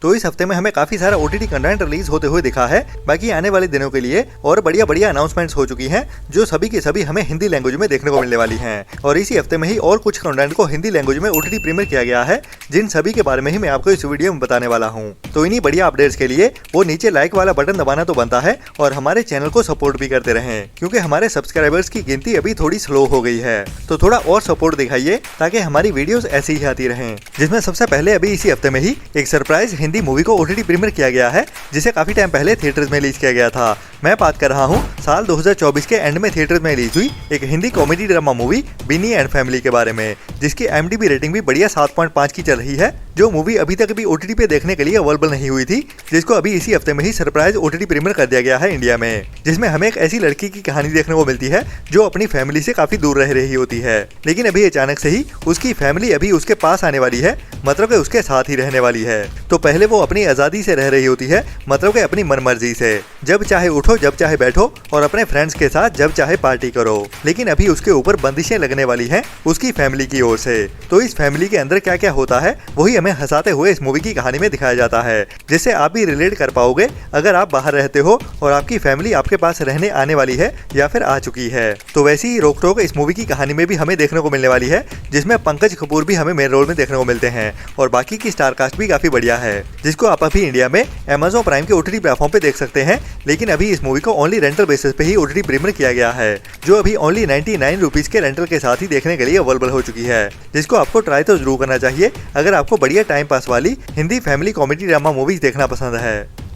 तो इस हफ्ते में हमें काफी सारा OTT कंटेंट रिलीज होते हुए दिखा है। बाकी आने वाले दिनों के लिए और बढ़िया बढ़िया अनाउंसमेंट्स हो चुकी हैं जो सभी के सभी हमें हिंदी लैंग्वेज में देखने को मिलने वाली हैं। और इसी हफ्ते में ही और कुछ कंटेंट को हिंदी लैंग्वेज में OTT प्रीमियर किया गया है, जिन सभी के बारे में ही मैं आपको इस वीडियो में बताने वाला हूँ। तो इन्हीं बढ़िया अपडेट्स के लिए वो नीचे लाइक वाला बटन दबाना तो बनता है और हमारे चैनल को सपोर्ट भी करते रहें, क्योंकि हमारे सब्सक्राइबर्स की गिनती अभी थोड़ी स्लो हो गई है। तो थोड़ा और सपोर्ट दिखाइए ताकि हमारी वीडियोस ऐसी ही आती रहें। जिसमें सबसे पहले अभी इसी हफ्ते में ही एक सरप्राइज हिंदी मूवी को OTT प्रीमियर किया गया है, जिसे काफी टाइम पहले थिएटर्स में रिलीज किया गया था। मैं बात कर रहा हूँ साल 2024 के एंड में थिएटर्स में रिलीज हुई एक Hindi comedy drama movie Binny and family के बारे में, जिसकी IMDb रेटिंग भी बढ़िया 7.5 की चल रही है। जो मूवी अभी तक भी OTT पे देखने के लिए अवेलेबल नहीं हुई थी, जिसको अभी इसी हफ्ते में ही सरप्राइज OTT प्रीमियर कर दिया गया है इंडिया में। जिसमें हमें एक ऐसी लड़की की कहानी देखने को मिलती है जो अपनी फैमिली से काफी दूर रह रही होती है, लेकिन अभी अचानक से ही उसकी फैमिली अभी उसके पास आने वाली है, मतलब कि उसके साथ ही रहने वाली है। तो पहले वो अपनी आजादी से रह रही होती है, मतलब कि अपनी मनमर्जी से, जब चाहे उठो जब चाहे बैठो और अपने फ्रेंड्स के साथ जब चाहे पार्टी करो। लेकिन अभी उसके ऊपर बंदिशें लगने वाली हैं उसकी फैमिली की ओर से। तो इस फैमिली के अंदर क्या क्या होता है वही हमें हंसाते हुए इस मूवी की कहानी में दिखाया जाता है, जिससे आप भी रिलेट कर पाओगे अगर आप बाहर रहते हो और आपकी फैमिली आपके पास रहने आने वाली है या फिर आ चुकी है। तो वैसी ही रोक टोक इस मूवी की कहानी में भी हमें देखने को मिलने वाली है, जिसमें पंकज कपूर भी हमें मेन रोल में देखने को मिलते हैं और बाकी की स्टार कास्ट भी काफी बढ़िया है, जिसको आप अभी इंडिया में Amazon प्राइम के OTT प्लेटफॉर्म पे देख सकते हैं। लेकिन अभी इस मूवी को ओनली रेंटल बेसिस पे ही OTT प्रीमियर किया गया है, जो अभी ओनली 99 रुपीज के रेंटल के साथ ही देखने के लिए अवेलेबल हो चुकी है, जिसको आपको ट्राई तो जरूर करना चाहिए अगर आपको बढ़िया टाइम पास वाली Hindi family comedy drama movies देखना पसंद है।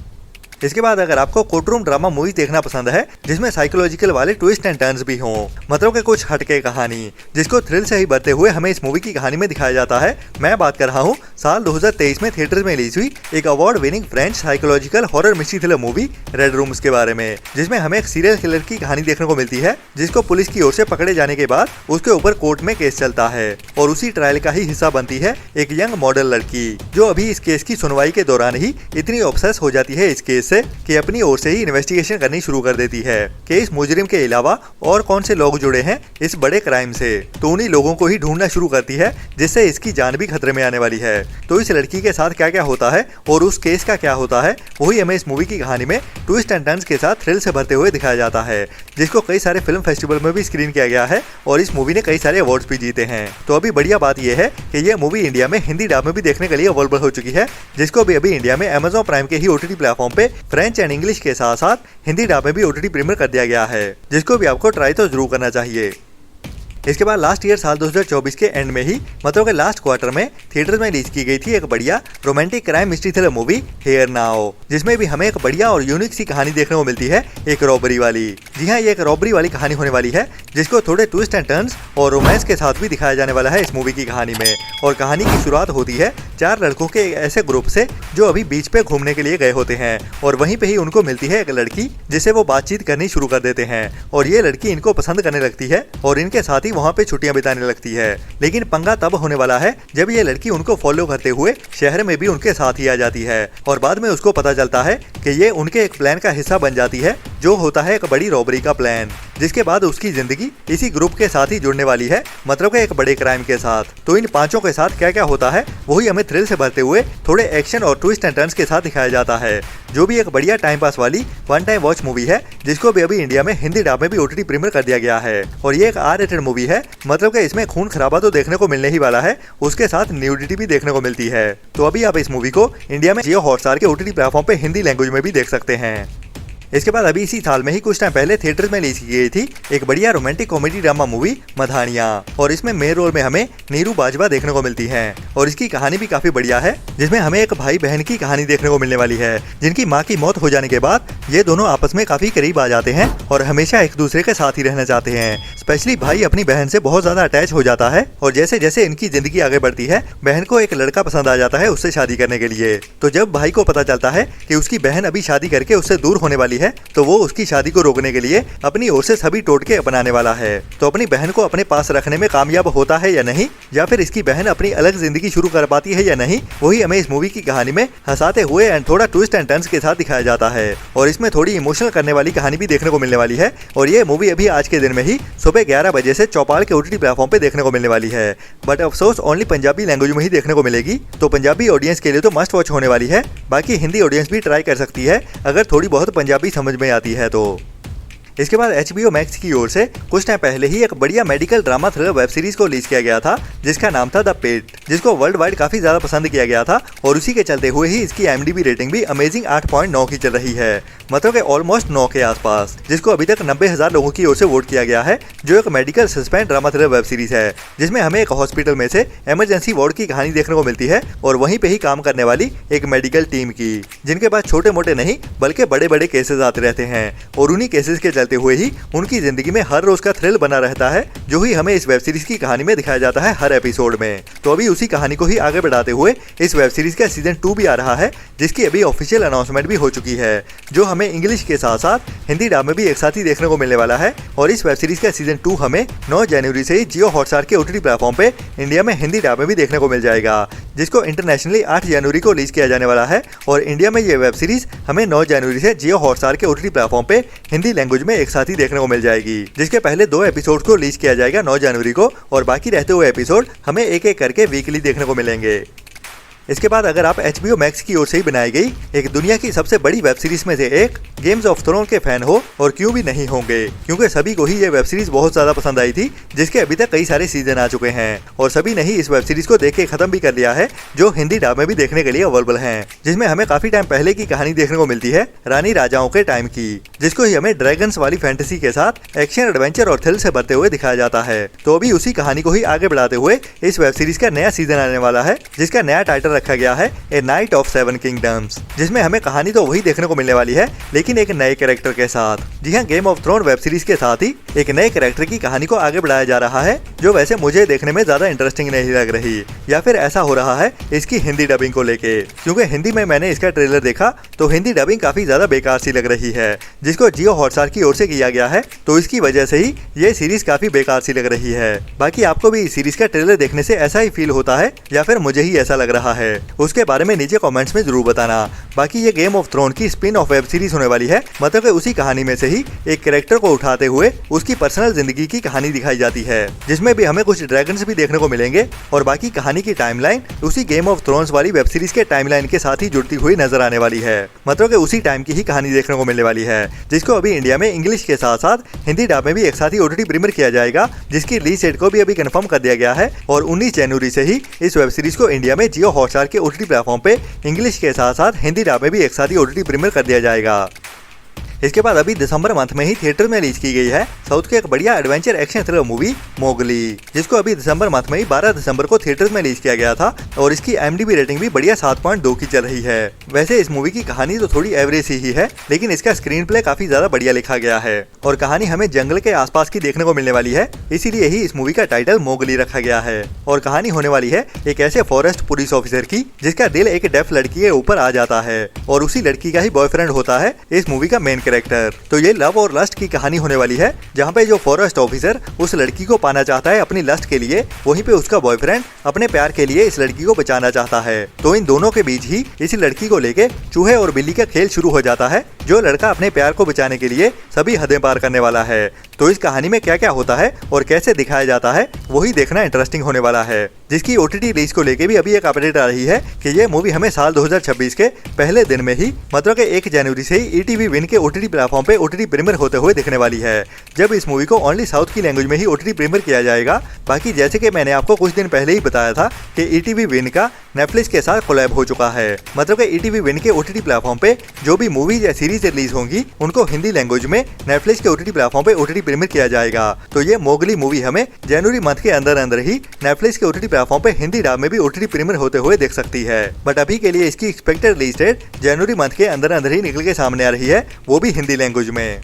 इसके बाद अगर आपको कोर्टरूम ड्रामा मूवीज देखना पसंद है जिसमें साइकोलॉजिकल वाले ट्विस्ट एंड टर्न्स भी हों, मतलब कि कुछ हटके कहानी, जिसको थ्रिल से ही भरते हुए हमें इस मूवी की कहानी में दिखाया जाता है। मैं बात कर रहा हूँ साल 2023 में थिएटर्स में रिलीज हुई एक award winning French psychological horror mystery thriller movie red rooms के बारे में, जिसमें हमें एक सीरियल किलर की कहानी देखने को मिलती है, जिसको पुलिस की ओर से पकड़े जाने के बाद उसके ऊपर कोर्ट में केस चलता है और उसी ट्रायल का ही हिस्सा बनती है एक यंग मॉडल लड़की, जो अभी इस केस की सुनवाई के दौरान ही इतनी ऑब्सेस हो जाती है इस केस से कि अपनी ओर से ही इन्वेस्टिगेशन करनी शुरू कर देती है कि इस मुजरिम के अलावा और कौन से लोग जुड़े हैं इस बड़े क्राइम से। तो उन्हीं लोगों को ही ढूंढना शुरू करती है, जिससे इसकी जान भी खतरे में आने वाली है। तो इस लड़की के साथ क्या क्या होता है और उस केस का क्या होता है वही हमें इस मूवी की कहानी में ट्विस्ट एंड टर्न्स के साथ थ्रिल से भरते हुए दिखाया जाता है, जिसको कई सारे फिल्म फेस्टिवल में भी स्क्रीन किया गया है और इस मूवी ने कई सारे अवार्ड्स भी जीते हैं। तो अभी बढ़िया बात यह है कि यह मूवी इंडिया में हिंदी डब में भी देखने के लिए अवेलेबल हो चुकी है, जिसको भी अभी इंडिया में Amazon प्राइम के ही OTT प्लेटफॉर्म पे फ्रेंच एंड इंग्लिश के साथ साथ हिंदी डब में भी OTT प्रीमियर कर दिया गया है, जिसको भी आपको ट्राई तो जरूर करना चाहिए। इसके बाद लास्ट ईयर साल 2024 के एंड में ही, मतलब कि लास्ट क्वार्टर में थिएटर्स में रिलीज की गई थी एक बढ़िया romantic crime mystery thriller movie here now, जिसमें भी हमें एक बढ़िया और यूनिक सी कहानी देखने को मिलती है, एक रॉबरी वाली। जी हाँ, ये एक रॉबरी वाली कहानी होने वाली है, जिसको थोड़े ट्विस्ट एंड टर्न्स और रोमांस के साथ भी दिखाया जाने वाला है इस मूवी की कहानी में। और कहानी की शुरुआत होती है 4 लड़कों के एक ऐसे ग्रुप से जो अभी बीच पे घूमने के लिए गए होते हैं और वहीं पे ही उनको मिलती है एक लड़की, जिससे वो बातचीत करनी शुरू कर देते हैं और ये लड़की इनको पसंद करने लगती है और इनके साथ ही वहाँ पे छुट्टियां बिताने लगती है। लेकिन पंगा तब होने वाला है जब ये लड़की उनको फॉलो करते हुए शहर में भी उनके साथ ही आ जाती है और बाद में उसको पता चलता है कि ये उनके एक प्लान का हिस्सा बन जाती है, जो होता है एक बड़ी रॉबरी का प्लान, जिसके बाद उसकी जिंदगी इसी ग्रुप के साथ ही जुड़ने वाली है, मतलब कि एक बड़े क्राइम के साथ। तो इन पांचों के साथ क्या क्या होता है वही हमें थ्रिल से भरते हुए थोड़े एक्शन और ट्विस्ट एंड टर्न्स के साथ दिखाया जाता है, जो भी एक बढ़िया टाइम पास वाली वन टाइम वॉच मूवी है, जिसको भी अभी इंडिया में हिंदी डब में भी OTT प्रीमियर कर दिया गया है। और ये एक R-रेटेड मूवी है, मतलब कि इसमें खून खराबा तो देखने को मिलने ही वाला है, उसके साथ न्यूडिटी भी देखने को मिलती है। तो अभी आप इस मूवी को इंडिया में जियो हॉटस्टार के OTT प्लेटफॉर्म पे हिंदी लैंग्वेज में भी देख सकते हैं। इसके बाद अभी इसी साल में ही कुछ टाइम पहले थिएटर्स में रिलीज की गई थी एक बढ़िया रोमांटिक कॉमेडी ड्रामा मूवी मधानियां, और इसमें मेन रोल में हमें नीरू बाजवा देखने को मिलती हैं और इसकी कहानी भी काफी बढ़िया है, जिसमें हमें एक भाई बहन की कहानी देखने को मिलने वाली है, जिनकी माँ की मौत हो जाने के बाद ये दोनों आपस में काफी करीब आ जाते हैं और हमेशा एक दूसरे के साथ ही रहना चाहते हैं। स्पेशली भाई अपनी बहन से बहुत ज्यादा अटैच हो जाता है और जैसे जैसे इनकी जिंदगी आगे बढ़ती है बहन को एक लड़का पसंद आ जाता है उससे शादी करने के लिए। तो जब भाई को पता चलता है कि उसकी बहन अभी शादी करके उससे दूर होने वाली है, तो वो उसकी शादी को रोकने के लिए अपनी ओर से सभी टोटके अपनाने वाला है। तो अपनी बहन को अपने पास रखने में कामयाब होता है या नहीं, या फिर इसकी बहन अपनी अलग जिंदगी शुरू कर पाती है या नहीं, वही हमें इस मूवी की कहानी में हंसाते हुए एंड थोड़ा ट्विस्ट एंड टर्न्स के साथ दिखाया जाता है। और इसमें थोड़ी इमोशनल करने वाली कहानी भी देखने को मिलने वाली है। और ये मूवी अभी आज के दिन में ही सुबह 11 बजे से चौपाल के OTT प्लेटफॉर्म पे देखने को मिलने वाली है, बट अफसोस ओनली पंजाबी लैंग्वेज में ही देखने को मिलेगी। तो पंजाबी ऑडियंस के लिए तो मस्ट वॉच होने वाली है, बाकी हिंदी ऑडियंस भी ट्राई कर सकती है अगर थोड़ी बहुत पंजाबी समझ में आती है तो। इसके बाद HBO मैक्स की ओर से कुछ टाइम पहले ही एक बढ़िया medical drama thriller web series को रिलीज किया गया था जिसका नाम था द पेट, जिसको वर्ल्ड वाइड काफी ज्यादा पसंद किया गया था और उसी के चलते हुए ही इसकी IMDb रेटिंग भी अमेजिंग 8.9 की चल रही है, मतलब के ऑलमोस्ट 9 के आसपास, जिसको अभी तक 90,000 लोगों की ओर से वोट किया गया है। जो एक medical suspense drama thriller web series है जिसमें हमें एक हॉस्पिटल में से इमरजेंसी वार्ड की कहानी देखने को मिलती है और वहीं पे ही काम करने वाली एक मेडिकल टीम की, जिनके पास छोटे मोटे नहीं बल्कि बड़े बड़े केसेस आते रहते हैं और उन्हीं केसेस के चलते हुए ही उनकी जिंदगी में हर रोज का थ्रिल बना रहता है, जो ही हमें इस वेब सीरीज की कहानी में दिखाया जाता है हर एपिसोड में। तो अभी उसी कहानी को ही आगे बढ़ाते हुए इस वेब सीरीज का सीजन 2 भी आ रहा है, जिसकी अभी ऑफिशियल अनाउंसमेंट भी हो चुकी है, जो हमें इंग्लिश के साथ साथ हिंदी डब में भी एक साथ ही देखने को मिलने वाला है। और इस वेब सीरीज का सीजन 2 हमें 9 जनवरी से ही जियो हॉटस्टार के OTT प्लेटफॉर्म पे इंडिया में हिंदी डब में भी देखने को मिल जाएगा, जिसको इंटरनेशनली 8 जनवरी को रिलीज किया जाने वाला है। और इंडिया में ये वेब सीरीज हमें 9 जनवरी से जियो हॉटस्टार के OTT प्लेटफॉर्म पे हिंदी लैंग्वेज में एक साथ ही देखने को मिल जाएगी, जिसके पहले 2 एपिसोड को रिलीज किया जाएगा 9 जनवरी को और बाकी रहते हुए एपिसोड हमें एक एक करके वीकली देखने को मिलेंगे। इसके बाद अगर आप HBO मैक्स की ओर से ही बनाई गई एक दुनिया की सबसे बड़ी वेब सीरीज में से एक गेम्स ऑफ थ्रोन के फैन हो, और क्यों भी नहीं होंगे, क्योंकि सभी को ही ये वेब सीरीज बहुत ज्यादा पसंद आई थी, जिसके अभी तक कई सारे सीजन आ चुके हैं और सभी ने ही इस वेब सीरीज को देख के खत्म भी कर लिया है, जो हिंदी डब में भी देखने के लिए अवेलेबल है, जिसमें हमें काफी टाइम पहले की कहानी देखने को मिलती है रानी राजाओं के टाइम की, जिसको ही हमें ड्रैगन्स वाली फैंटेसी के साथ एक्शन एडवेंचर और थ्रिल से भरते हुए दिखाया जाता है। तो अभी उसी कहानी को ही आगे बढ़ाते हुए इस वेब सीरीज का नया सीजन आने वाला है, जिसका नया टाइटल रखा गया है ए नाइट ऑफ 7 किंगडम्स, जिसमें हमें कहानी तो वही देखने को मिलने वाली है लेकिन एक नए कैरेक्टर के साथ। जी हाँ, Game of Throne web series के साथ ही एक नए कैरेक्टर की कहानी को आगे बढ़ाया जा रहा है, जो वैसे मुझे देखने में ज्यादा इंटरेस्टिंग नहीं लग रही, या फिर ऐसा हो रहा है इसकी हिंदी डबिंग को लेके, क्योंकि हिंदी में मैंने इसका ट्रेलर देखा तो हिंदी डबिंग काफी ज्यादा बेकार सी लग रही है, जिसको जियो हॉटस्टार की ओर से किया गया है, तो इसकी वजह से ही ये सीरीज काफी बेकार सी लग रही है। बाकी आपको भी इस सीरीज का ट्रेलर देखने से ऐसा ही फील होता है या फिर मुझे ही ऐसा लग रहा है, उसके बारे में नीचे कमेंट्स में जरूर बताना। बाकी ये गेम ऑफ थ्रोन की स्पिन ऑफ वेब सीरीज होने वाली है, मतलब कि उसी कहानी में से ही एक कैरेक्टर को उठाते हुए उसकी पर्सनल जिंदगी की कहानी दिखाई जाती है, जिसमें भी हमें कुछ ड्रैगन्स भी देखने को मिलेंगे और बाकी कहानी की टाइमलाइन उसी गेम ऑफ थ्रोन्स वाली वेब सीरीज के टाइमलाइन के साथ ही जुड़ती हुई नजर आने वाली है, मतलब कि उसी टाइम की ही कहानी देखने को मिलने वाली है, जिसको अभी इंडिया में इंग्लिश के साथ साथ हिंदी डब में भी एक साथ ही OTT प्रीमियर किया जाएगा, जिसकी रिलीज डेट को भी अभी कंफर्म कर दिया गया है और 19 जनवरी से ही इस वेब सीरीज को इंडिया में जियो हॉटस्टार के OTT प्लेटफॉर्म पे इंग्लिश के साथ साथ हिंदी डब में भी एक साथ ही OTT प्रीमियर कर दिया जाएगा। इसके बाद अभी दिसंबर मंथ में ही थिएटर में रिलीज की गई है साउथ की एक बढ़िया adventure action thriller movie Mowgli, जिसको अभी दिसंबर मंथ में ही 12 दिसंबर को थिएटर में रिलीज किया गया था और इसकी IMDb रेटिंग भी बढ़िया 7.2 की चल रही है। वैसे इस मूवी की कहानी तो थोड़ी एवरेज ही है, लेकिन इसका स्क्रीन प्ले काफी ज्यादा बढ़िया लिखा गया है और कहानी हमें जंगल के आसपास की देखने को मिलने वाली है, इसीलिए ही इस मूवी का टाइटल मोगली रखा गया है। और कहानी होने वाली है एक ऐसे फॉरेस्ट पुलिस ऑफिसर की जिसका दिल एक डेफ लड़की के ऊपर आ जाता है और उसी लड़की का ही बॉयफ्रेंड होता है इस मूवी का मेन कैरेक्टर। तो ये लव और लस्ट की कहानी होने वाली है, जहाँ पे जो फॉरेस्ट ऑफिसर उस लड़की को पाना चाहता है अपनी लस्ट के लिए, वहीं पे उसका बॉयफ्रेंड अपने प्यार के लिए इस लड़की को बचाना चाहता है। तो इन दोनों के बीच ही इस लड़की को लेके चूहे और बिल्ली का खेल शुरू हो जाता है, जो लड़का अपने प्यार को बचाने के लिए सभी हदें पार करने वाला है। तो इस कहानी में क्या क्या होता है और कैसे दिखाया जाता है वही देखना इंटरेस्टिंग होने वाला है, जिसकी OTT रिलीज को लेके भी अभी एक अपडेट आ रही है कि ये मूवी हमें साल 2026 के पहले दिन में ही, मतलब कि 1 जनवरी से ही ETV विन के OTT प्लेटफॉर्म पे OTT प्रीमियर होते हुए दिखने वाली है, जब इस मूवी को ओनली साउथ की लैंग्वेज में ही OTT प्रीमियर किया जाएगा। बाकी जैसे कि मैंने आपको कुछ दिन पहले ही बताया था कि ETV विन का नेटफ्लिक्स के साथ कोलैब हो चुका है, मतलब कि ETV विन के OTT प्लेटफॉर्म पे जो भी मूवीज या सीरीज रिलीज होंगी उनको हिंदी लैंग्वेज में नेटफ्लिक्स के OTT प्लेटफॉर्म पे OTT प्रीमियर किया जाएगा। तो ये मोगली मूवी हमें जनवरी मंथ के अंदर अंदर ही नेटफ्लिक्स के OTT प्लेटफॉर्म पे हिंदी डब में भी OTT प्रीमियर होते हुए देख सकती है। बट अभी के लिए इसकी एक्सपेक्टेड रिलीज डेट जनवरी मंथ के अंदर अंदर ही निकल के सामने आ रही है, वो भी हिंदी लैंग्वेज में।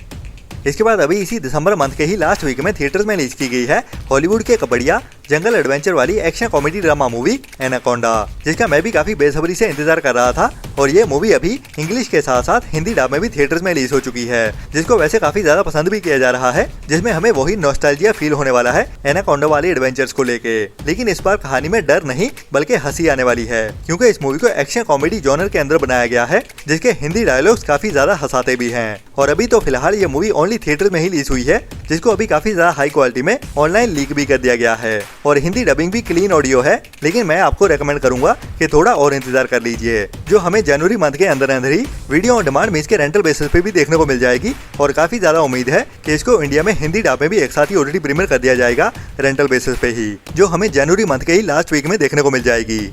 इसके बाद अभी इसी दिसंबर मंथ के ही लास्ट वीक में थिएटर्स में रिलीज की गई है हॉलीवुड के एक बढ़िया जंगल एडवेंचर वाली action comedy drama movie anaconda, जिसका मैं भी काफी बेसब्री से इंतजार कर रहा था। और ये मूवी अभी इंग्लिश के साथ साथ हिंदी डब में भी थिएटर्स में रिलीज हो चुकी है, जिसको वैसे काफी ज्यादा पसंद भी किया जा रहा है, जिसमें हमें वही नॉस्टैल्जिया फील होने वाला है एनाकोंडा वाली एडवेंचर्स को लेके। लेकिन इस बार कहानी में डर नहीं बल्कि हंसी आने वाली है, क्योंकि इस मूवी को एक्शन कॉमेडी जॉनर के अंदर बनाया गया है, जिसके हिंदी डायलॉग्स काफी ज्यादा हंसाते भी हैं। और अभी तो फिलहाल ये मूवी ओनली थिएटर में ही रिलीज हुई है, जिसको अभी काफी ज्यादा हाई क्वालिटी में ऑनलाइन लीक भी कर दिया गया है और हिंदी डबिंग भी क्लीन ऑडियो है, लेकिन मैं आपको रेकमेंड करूंगा कि थोड़ा और इंतजार कर लीजिए, जो हमें जनवरी मंथ के अंदर अंदर ही वीडियो ऑन डिमांड मींस के रेंटल बेसिस पे भी देखने को मिल जाएगी और काफी ज्यादा उम्मीद है कि इसको इंडिया में हिंदी डब में भी एक साथ ही ओटीटी प्रीमियर कर दिया जाएगा रेंटल बेसिस पे ही, जो हमें जनवरी मंथ के ही लास्ट वीक में देखने को मिल जाएगी।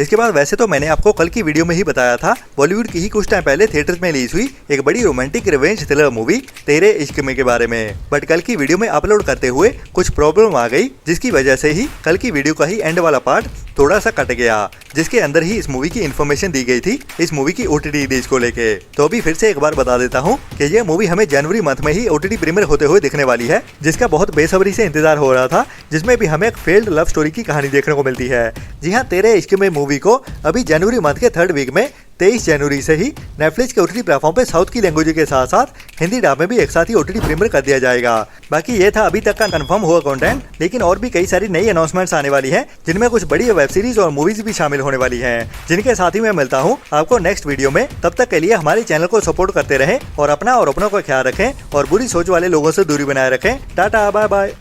इसके बाद वैसे तो मैंने आपको कल की वीडियो में ही बताया था, बॉलीवुड की ही कुछ टाइम पहले थिएटर्स में रिलीज हुई एक बड़ी रोमांटिक रिवेंज थ्रिलर मूवी तेरे इश्क में के बारे में, बट कल की वीडियो में अपलोड करते हुए कुछ प्रॉब्लम आ गई, जिसकी वजह से ही कल की वीडियो का ही एंड वाला पार्ट थोड़ा सा कट गया, जिसके अंदर ही इस मूवी की इन्फॉर्मेशन दी गई थी इस मूवी की ओटीटी रिलीज को लेके। तो अभी फिर से एक बार बता देता हूँ कि यह मूवी हमें जनवरी मंथ में ही ओटीटी प्रीमियर होते हुए दिखने वाली है, जिसका बहुत बेसब्री से इंतजार हो रहा था, जिसमें भी हमें एक फेल्ड लव स्टोरी की कहानी देखने को मिलती है। जी हाँ, तेरे इश्क में मूवी को अभी जनवरी मंथ के 3rd वीक में 23 जनवरी से ही नेटफ्लिक्स के ओटीटी प्लेटफॉर्म पे साउथ की लैंग्वेज के साथ साथ हिंदी डब में भी एक साथ ही ओटीटी प्रीमियर कर दिया जाएगा। बाकी ये था अभी तक का कंफर्म हुआ कंटेंट, लेकिन और भी कई सारी नई अनाउंसमेंट्स आने वाली हैं, जिनमें कुछ बड़ी वेब सीरीज और मूवीज भी शामिल होने वाली हैं, जिनके साथ ही मैं मिलता हूँ आपको नेक्स्ट वीडियो में। तब तक के लिए हमारे चैनल को सपोर्ट करते रहें और अपना और अपनों का ख्याल रखें और बुरी सोच वाले लोगों से दूरी बनाए रखें। Tata, bye bye.